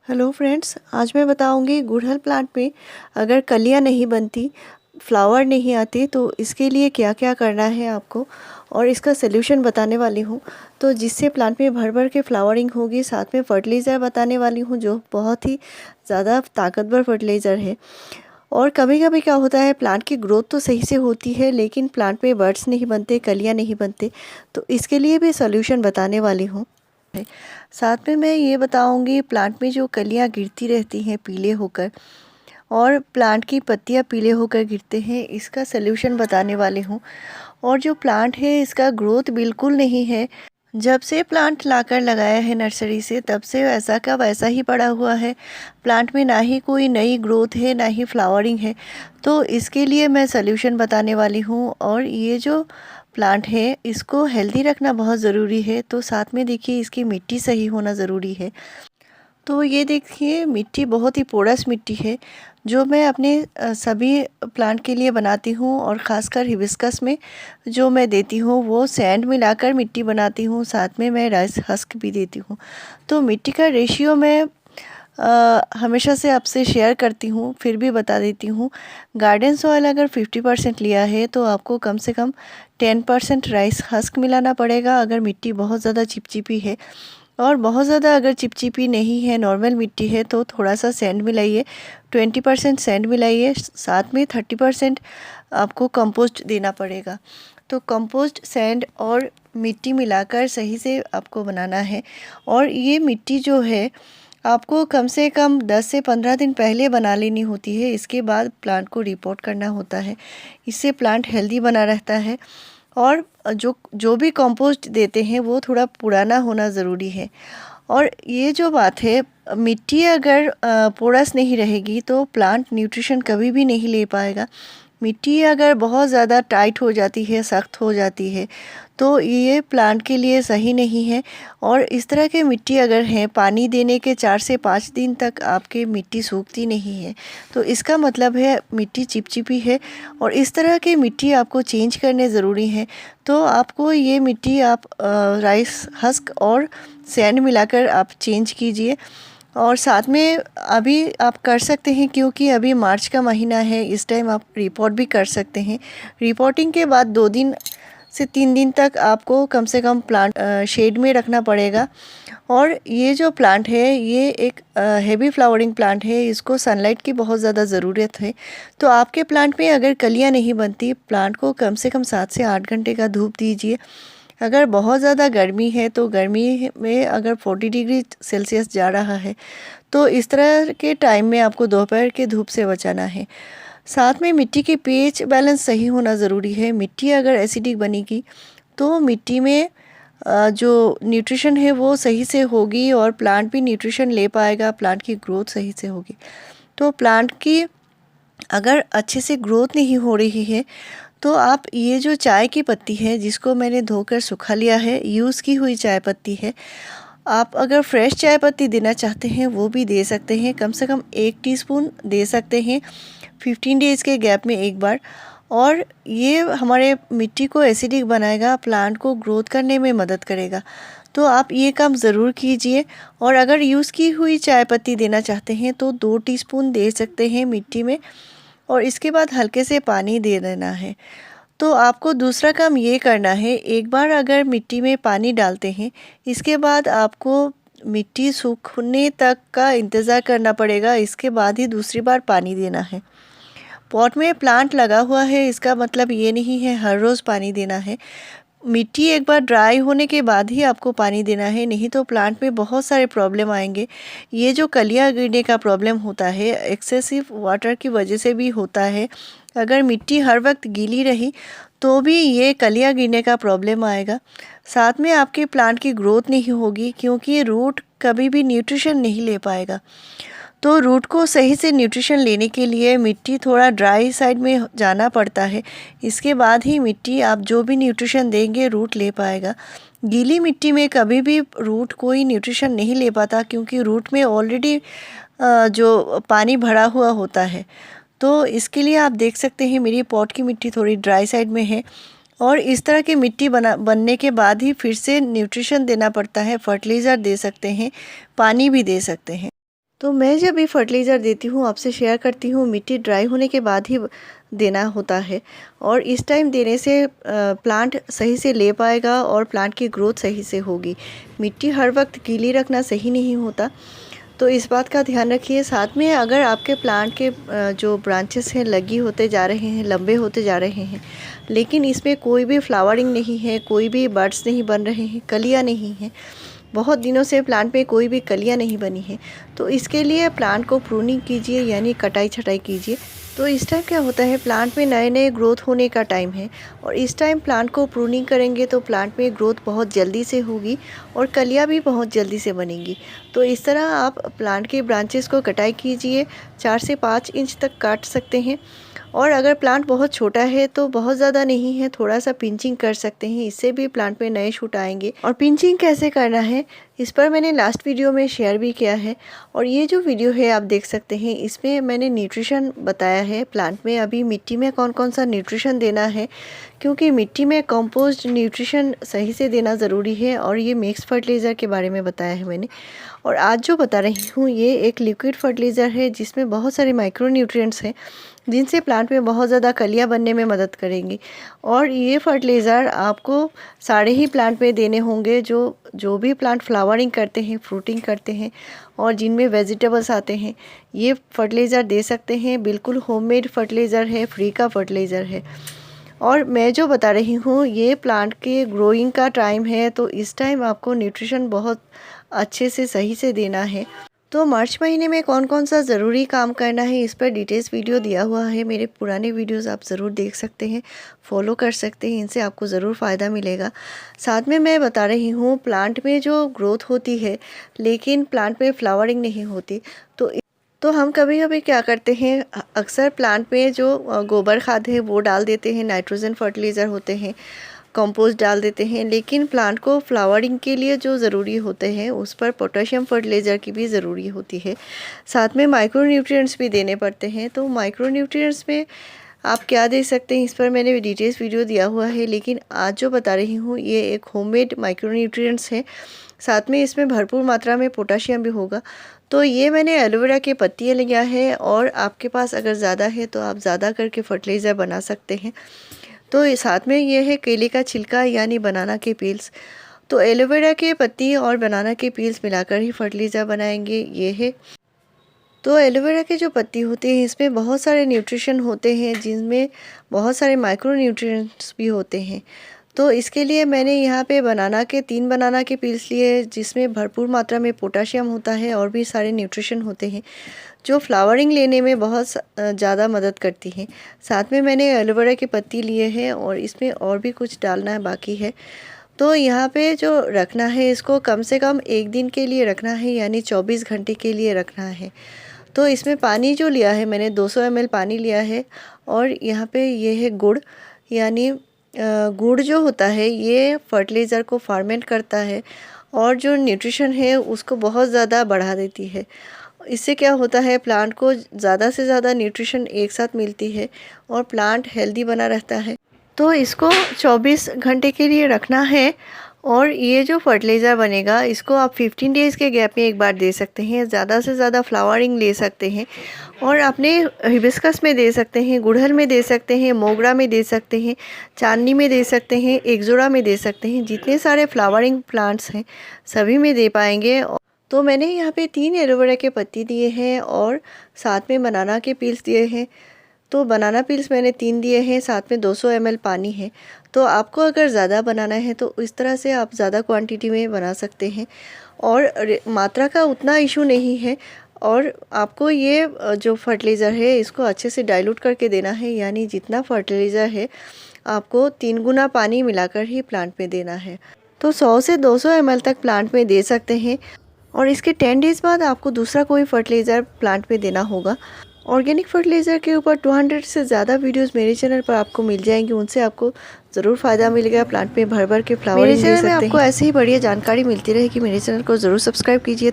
Hello friends, आज मैं बताऊंगी गुड़हल प्लांट में अगर कलियां नहीं बनती, फ्लावर नहीं आते तो इसके लिए क्या क्या करना है आपको, और इसका सलूशन बताने वाली हूँ। तो जिससे प्लांट में भर भर के फ्लावरिंग होगी। साथ में फर्टिलाइज़र बताने वाली हूँ जो बहुत ही ज़्यादा ताकतवर फर्टिलाइज़र है। और कभी कभी क्या होता है, प्लांट की ग्रोथ तो सही से होती है लेकिन प्लांट में बर्ड्स नहीं बनते, कलियाँ नहीं बनते। तो इसके लिए भी सॉल्यूशन बताने वाली हूँ। साथ में मैं ये बताऊंगी प्लांट में जो कलियां गिरती रहती हैं पीले होकर, और प्लांट की पत्तियां पीले होकर गिरते हैं, इसका सलूशन बताने वाली हूँ। और जो प्लांट है इसका ग्रोथ बिल्कुल नहीं है। जब से प्लांट लाकर लगाया है नर्सरी से, तब से वैसा का वैसा ही पड़ा हुआ है। प्लांट में ना ही कोई नई ग्रोथ है, ना ही फ्लावरिंग है। तो इसके लिए मैं सलूशन बताने वाली हूँ। और ये जो प्लांट है इसको हेल्दी रखना बहुत ज़रूरी है। तो साथ में देखिए इसकी मिट्टी सही होना ज़रूरी है। तो ये देखिए मिट्टी बहुत ही पोरस मिट्टी है जो मैं अपने सभी प्लांट के लिए बनाती हूँ। और ख़ासकर हिबिस्कस में जो मैं देती हूँ वो सैंड मिलाकर मिट्टी बनाती हूँ, साथ में मैं राइस हस्क भी देती हूँ। तो मिट्टी का रेशियो मैं हमेशा से आपसे शेयर करती हूँ, फिर भी बता देती हूँ। गार्डन सॉइल अगर 50% लिया है तो आपको कम से कम 10% राइस हस्क मिलाना पड़ेगा। अगर मिट्टी बहुत ज़्यादा चिपचिपी है, और बहुत ज़्यादा अगर चिपचिपी नहीं है, नॉर्मल मिट्टी है, तो थोड़ा सा सैंड मिलाइए। 20% सैंड मिलाइए, साथ में 30% आपको कंपोस्ट देना पड़ेगा। तो कंपोस्ट, सैंड और मिट्टी मिलाकर सही से आपको बनाना है। और ये मिट्टी जो है आपको कम से कम 10 से 15 दिन पहले बना लेनी होती है। इसके बाद प्लांट को रिपोर्ट करना होता है। इससे प्लांट हेल्दी बना रहता है। और जो जो भी कंपोस्ट देते हैं वो थोड़ा पुराना होना ज़रूरी है। और ये जो बात है, मिट्टी अगर पोरस नहीं रहेगी तो प्लांट न्यूट्रिशन कभी भी नहीं ले पाएगा। मिट्टी अगर बहुत ज़्यादा टाइट हो जाती है, सख्त हो जाती है, तो ये प्लांट के लिए सही नहीं है। और इस तरह के मिट्टी अगर है, पानी देने के 4 से 5 दिन तक आपकी मिट्टी सूखती नहीं है, तो इसका मतलब है मिट्टी चिपचिपी है। और इस तरह की मिट्टी आपको चेंज करने ज़रूरी है। तो आपको ये मिट्टी आप राइस हस्क और सैंड मिलाकर आप चेंज कीजिए। और साथ में अभी आप कर सकते हैं, क्योंकि अभी मार्च का महीना है, इस टाइम आप रिपोर्ट भी कर सकते हैं। रिपोर्टिंग के बाद 2 दिन से 3 दिन तक आपको कम से कम प्लांट शेड में रखना पड़ेगा। और ये जो प्लांट है ये एक हेवी फ्लावरिंग प्लांट है, इसको सनलाइट की बहुत ज़्यादा ज़रूरत है। तो आपके प्लांट में अगर कलियां नहीं बनती, प्लांट को कम से कम 7 से 8 घंटे का धूप दीजिए। अगर बहुत ज़्यादा गर्मी है, तो गर्मी में अगर 40 डिग्री सेल्सियस जा रहा है, तो इस तरह के टाइम में आपको दोपहर के धूप से बचाना है। साथ में मिट्टी के पीएच बैलेंस सही होना ज़रूरी है। मिट्टी अगर एसिडिक बनेगी तो मिट्टी में जो न्यूट्रिशन है वो सही से होगी, और प्लांट भी न्यूट्रिशन ले पाएगा, प्लांट की ग्रोथ सही से होगी। तो प्लांट की अगर अच्छे से ग्रोथ नहीं हो रही है, तो आप ये जो चाय की पत्ती है जिसको मैंने धोकर सुखा लिया है, यूज़ की हुई चाय पत्ती है, आप अगर फ्रेश चाय पत्ती देना चाहते हैं वो भी दे सकते हैं। कम से कम 1 टीस्पून दे सकते हैं 15 डेज़ के गैप में एक बार। और ये हमारे मिट्टी को एसिडिक बनाएगा, प्लांट को ग्रोथ करने में मदद करेगा। तो आप ये काम ज़रूर कीजिए। और अगर यूज़ की हुई चाय पत्ती देना चाहते हैं तो 2 टीस्पून दे सकते हैं मिट्टी में, और इसके बाद हल्के से पानी दे देना है। तो आपको दूसरा काम ये करना है, एक बार अगर मिट्टी में पानी डालते हैं, इसके बाद आपको मिट्टी सूखने तक का इंतज़ार करना पड़ेगा। इसके बाद ही दूसरी बार पानी देना है। पॉट में प्लांट लगा हुआ है, इसका मतलब ये नहीं है हर रोज़ पानी देना है। मिट्टी एक बार ड्राई होने के बाद ही आपको पानी देना है, नहीं तो प्लांट में बहुत सारे प्रॉब्लम आएंगे। ये जो कलियां गिरने का प्रॉब्लम होता है, एक्सेसिव वाटर की वजह से भी होता है। अगर मिट्टी हर वक्त गीली रही तो भी ये कलियां गिरने का प्रॉब्लम आएगा। साथ में आपके प्लांट की ग्रोथ नहीं होगी, क्योंकि रूट कभी भी न्यूट्रिशन नहीं ले पाएगा। तो रूट को सही से न्यूट्रिशन लेने के लिए मिट्टी थोड़ा ड्राई साइड में जाना पड़ता है। इसके बाद ही मिट्टी आप जो भी न्यूट्रिशन देंगे रूट ले पाएगा। गीली मिट्टी में कभी भी रूट कोई न्यूट्रिशन नहीं ले पाता, क्योंकि रूट में ऑलरेडी जो पानी भरा हुआ होता है। तो इसके लिए आप देख सकते हैं मेरी पॉट की मिट्टी थोड़ी ड्राई साइड में है। और इस तरह की मिट्टी बनने के बाद ही फिर से न्यूट्रिशन देना पड़ता है, फर्टिलाइज़र दे सकते हैं, पानी भी दे सकते हैं। तो मैं जब भी फर्टिलाइज़र देती हूँ आपसे शेयर करती हूँ, मिट्टी ड्राई होने के बाद ही देना होता है और इस टाइम देने से प्लांट सही से ले पाएगा और प्लांट की ग्रोथ सही से होगी। मिट्टी हर वक्त गीली रखना सही नहीं होता, तो इस बात का ध्यान रखिए। साथ में अगर आपके प्लांट के जो ब्रांचेस हैं लगी होते जा रहे हैं, लंबे होते जा रहे हैं, लेकिन इसमें कोई भी फ्लावरिंग नहीं है, कोई भी बड्स नहीं बन रहे हैं, कलियाँ नहीं हैं, बहुत दिनों से प्लांट में कोई भी कलियाँ नहीं बनी है, तो इसके लिए प्लांट को प्रूनिंग कीजिए, यानी कटाई छटाई कीजिए। तो इस टाइम क्या होता है, प्लांट में नए नए ग्रोथ होने का टाइम है और इस टाइम प्लांट को प्रूनिंग करेंगे तो प्लांट में ग्रोथ बहुत जल्दी से होगी और कलियाँ भी बहुत जल्दी से बनेंगी। तो इस तरह आप प्लांट के ब्रांचेस को कटाई कीजिए, 4 से 5 इंच तक काट सकते हैं। और अगर प्लांट बहुत छोटा है तो बहुत ज़्यादा नहीं है, थोड़ा सा पिंचिंग कर सकते हैं, इससे भी प्लांट में नए शूट आएंगे। और पिंचिंग कैसे करना है इस पर मैंने लास्ट वीडियो में शेयर भी किया है और ये जो वीडियो है आप देख सकते हैं, इसमें मैंने न्यूट्रिशन बताया है प्लांट में अभी मिट्टी में कौन कौन सा न्यूट्रिशन देना है, क्योंकि मिट्टी में कंपोस्ट न्यूट्रिशन सही से देना ज़रूरी है। और ये मिक्स फर्टिलाइज़र के बारे में बताया है मैंने। और आज जो बता रही हूँ ये एक लिक्विड फर्टिलाइज़र है जिसमें बहुत सारे माइक्रो न्यूट्रिएंट्स हैं जिनसे प्लांट में बहुत ज़्यादा कलियाँ बनने में मदद करेंगी। और ये फर्टिलाइज़र आपको सारे ही प्लांट में देने होंगे जो भी प्लांट फ्लावरिंग करते हैं, फ्रूटिंग करते हैं और जिनमें वेजिटेबल्स आते हैं, ये फर्टिलाइज़र दे सकते हैं। बिल्कुल होममेड फर्टिलाइज़र है, फ्री का फर्टिलाइज़र है। और मैं जो बता रही हूँ ये प्लांट के ग्रोइंग का टाइम है, तो इस टाइम आपको न्यूट्रिशन बहुत अच्छे से सही से देना है। तो मार्च महीने में कौन कौन सा ज़रूरी काम करना है इस पर डिटेल्स वीडियो दिया हुआ है। मेरे पुराने वीडियोस आप ज़रूर देख सकते हैं, फॉलो कर सकते हैं, इनसे आपको ज़रूर फ़ायदा मिलेगा। साथ में मैं बता रही हूँ प्लांट में जो ग्रोथ होती है लेकिन प्लांट में फ्लावरिंग नहीं होती, तो हम कभी कभी क्या करते हैं, अक्सर प्लांट में जो गोबर खाद है वो डाल देते हैं, नाइट्रोजन फर्टिलाइज़र होते हैं, कंपोस्ट डाल देते हैं, लेकिन प्लांट को फ्लावरिंग के लिए जो ज़रूरी होते हैं उस पर पोटेशियम फर्टिलाइज़र की भी ज़रूरी होती है। साथ में माइक्रो न्यूट्रिएंट्स भी देने पड़ते हैं। तो माइक्रो न्यूट्रिएंट्स में आप क्या दे सकते हैं इस पर मैंने डिटेल्स वीडियो दिया हुआ है, लेकिन आज जो बता रही हूँ ये एक होममेड माइक्रो न्यूट्रिएंट्स है। साथ में इसमें भरपूर मात्रा में पोटेशियम भी होगा। तो ये मैंने एलोवेरा के पत्तियाँ लिया है और आपके पास अगर ज़्यादा है तो आप ज़्यादा करके फर्टिलाइज़र बना सकते हैं। तो साथ में ये है केले का छिलका यानी बनाना के पील्स। तो एलोवेरा के पत्ती और बनाना के पील्स मिलाकर ही फर्टिलाइज़र बनाएंगे, ये है। तो एलोवेरा के जो पत्ती होती है इसमें बहुत सारे न्यूट्रिशन होते हैं जिनमें बहुत सारे माइक्रो न्यूट्रिएंट्स भी होते हैं। तो इसके लिए मैंने यहाँ पे 3 बनाना के पील्स लिए जिसमें भरपूर मात्रा में पोटेशियम होता है और भी सारे न्यूट्रिशन होते हैं जो फ्लावरिंग लेने में बहुत ज़्यादा मदद करती हैं। साथ में मैंने एलोवेरा की पत्ती लिए हैं और इसमें और भी कुछ डालना है बाकी है। तो यहाँ पे जो रखना है इसको कम से कम 1 दिन के लिए रखना है, यानी 24 घंटे के लिए रखना है। तो इसमें पानी जो लिया है मैंने 200 ml पानी लिया है और यहाँ पे ये है गुड़, यानी गुड़ जो होता है ये फर्टिलाइज़र को फर्मेंट करता है और जो न्यूट्रिशन है उसको बहुत ज़्यादा बढ़ा देती है। इससे क्या होता है, प्लांट को ज़्यादा से ज़्यादा न्यूट्रिशन एक साथ मिलती है और प्लांट हेल्दी बना रहता है। तो इसको 24 घंटे के लिए रखना है और ये जो फर्टिलाइज़र बनेगा इसको आप 15 डेज़ के गैप में एक बार दे सकते हैं। ज़्यादा से ज़्यादा फ्लावरिंग ले सकते हैं और अपने हिबिस्कस में दे सकते हैं, गुड़हल में दे सकते हैं, मोगरा में दे सकते हैं, चांदनी में दे सकते हैं, एक्जोरा में दे सकते हैं। जितने सारे फ्लावरिंग प्लांट्स हैं सभी में दे पाएंगे। तो मैंने यहाँ पे 3 एलोवेरा के पत्ती दिए हैं और साथ में बनाना के पील्स दिए हैं। तो बनाना पील्स मैंने 3 दिए हैं, साथ में 200 ml पानी है। तो आपको अगर ज़्यादा बनाना है तो इस तरह से आप ज़्यादा क्वांटिटी में बना सकते हैं और मात्रा का उतना इशू नहीं है। और आपको ये जो फर्टिलाइज़र है इसको अच्छे से डाइल्यूट करके देना है, यानी जितना फर्टिलाइज़र है आपको 3 गुना पानी मिलाकर ही प्लांट में देना है। तो 100 से 200 ml तक प्लांट में दे सकते हैं और इसके 10 डेज़ बाद आपको दूसरा कोई फर्टिलाइज़र प्लांट में देना होगा। ऑर्गेनिक फर्टिलाइज़र के ऊपर 200 से ज़्यादा वीडियोस मेरे चैनल पर आपको मिल जाएंगी, उनसे आपको ज़रूर फ़ायदा मिलेगा। प्लांट में भर भर के फ्लावर ले सकते हैं। मेरे चैनल में आपको ऐसे ही बढ़िया जानकारी मिलती रहेगी। मेरे चैनल को ज़रूर सब्सक्राइब कीजिए।